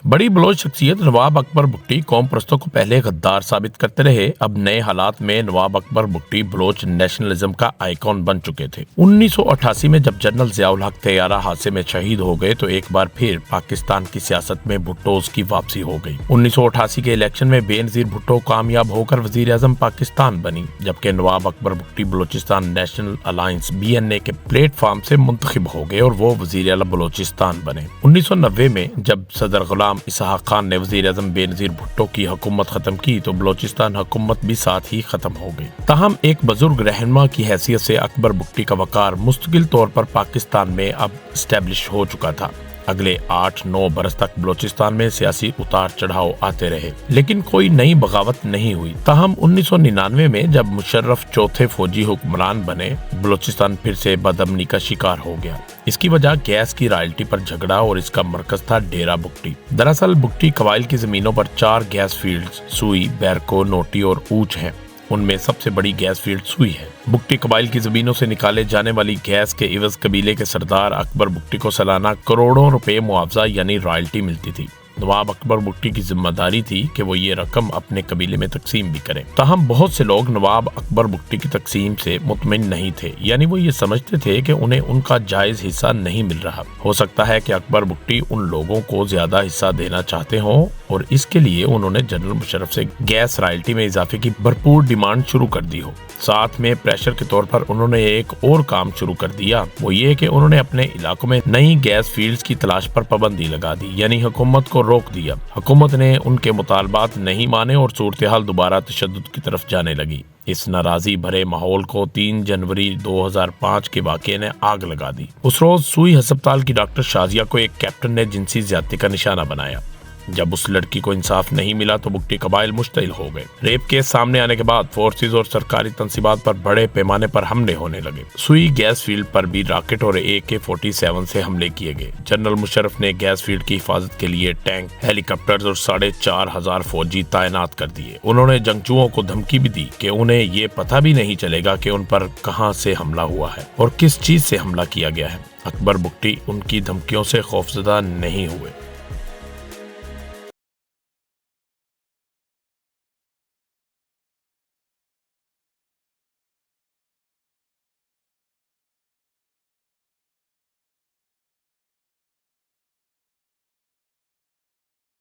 बड़ी बलोच शख्सियत नवाब अकबर बुगटी कौम परस्तों को पहले गद्दार साबित करते रहे। अब नए हालात में नवाब अकबर बुगटी बलोच नेशनलिज्म का आइकॉन बन चुके थे। 1988 में जब जनरल ज़िया-उल हक तैयारा हादसे में शहीद हो गए तो एक बार फिर पाकिस्तान की सियासत में भुट्टोज की वापसी हो गई। 1988 के इलेक्शन में बेनजीर भुट्टो कामयाब होकर वजीर आजम पाकिस्तान बनी, जबकि Nawab Akbar Bugti Balochistan national alliance BNA के प्लेटफॉर्म से मुंतखब हो गए और वो वजीर आला बलोचिस्तान बने। 1990 में जब सदर गुलाम इसहाक खान ने वजीर आजम बेनजीर भुट्टो की हुकूमत खत्म की तो बलोचिस्तान हुकूमत भी साथ ही खत्म हो गई। ताहम एक बुजुर्ग रहनुमा की हैसियत से अकबर बुगटी का वकार मुस्तकिल तौर पर पाकिस्तान में अब स्टैब्लिश हो चुका था। अगले 8-9 बरस तक बलोचिस्तान में सियासी उतार चढ़ाव आते रहे, लेकिन कोई नई बगावत नहीं हुई। ताहम 1999 में जब मुशर्रफ चौथे फौजी हुक्मरान बने, बलोचिस्तान फिर से बदअमनी का शिकार हो गया। इसकी वजह गैस की रॉयल्टी पर झगड़ा और इसका मरकज था डेरा बुगटी। दरअसल बुगटी कबाइल की जमीनों पर 4 गैस फील्ड्स सुई, बैरको, नोटी और ऊच हैं। उनमें सबसे बड़ी गैस फील्ड सुई है। बुगटी कबाइल की जमीनों से निकाले जाने वाली गैस के इवज कबीले के सरदार अकबर बुगटी को सालाना करोड़ों रुपए मुआवजा यानी रॉयल्टी मिलती थी। नवाब अकबर बुगटी की जिम्मेदारी थी कि वो ये रकम अपने कबीले में तकसीम भी करें। ताहम बहुत से लोग नवाब अकबर बुगटी की तकसीम से मुतमिन नहीं थे, यानी वो ये समझते थे कि उन्हें उनका जायज हिस्सा नहीं मिल रहा। हो सकता है कि अकबर बुगटी उन लोगों को ज्यादा हिस्सा देना चाहते हों और इसके लिए उन्होंने जनरल मुशर्रफ से गैस रॉयल्टी में इजाफे की भरपूर डिमांड शुरू कर दी हो। साथ में प्रेशर के तौर पर उन्होंने एक और काम शुरू कर दिया, वो ये कि उन्होंने अपने इलाकों में नई गैस फील्ड्स की तलाश पर पाबंदी लगा दी, यानी हुकूमत को रोक दिया। हुकूमत ने उनके मुतालबात नहीं माने और सूरत हाल दोबारा तशद्दुद की तरफ जाने लगी। इस नाराजी भरे माहौल को 3 जनवरी 2005 के वाक़ये ने आग लगा दी। उस रोज सुई हस्पताल की डॉक्टर शाजिया को एक कैप्टन ने जिनसी ज्यादती का निशाना बनाया। जब उस लड़की को इंसाफ नहीं मिला तो बुगटी कबाइल मुश्तइल हो गए। रेप केस सामने आने के बाद फोर्सेज और सरकारी तंसीबात पर बड़े पैमाने पर हमले होने लगे। सुई गैस फील्ड पर भी रॉकेट और AK-47 से हमले किए गए। जनरल मुशर्रफ ने गैस फील्ड की हिफाजत के लिए टैंक, हेलीकॉप्टर्स और 4,500 फौजी तैनात कर दिए। उन्होंने जंगजुओं को धमकी भी दी कि उन्हें ये पता भी नहीं चलेगा कि उन पर कहां से हमला हुआ है और किस चीज से हमला किया गया है। अकबर बुगटी उनकी धमकियों से खौफजदा नहीं हुए।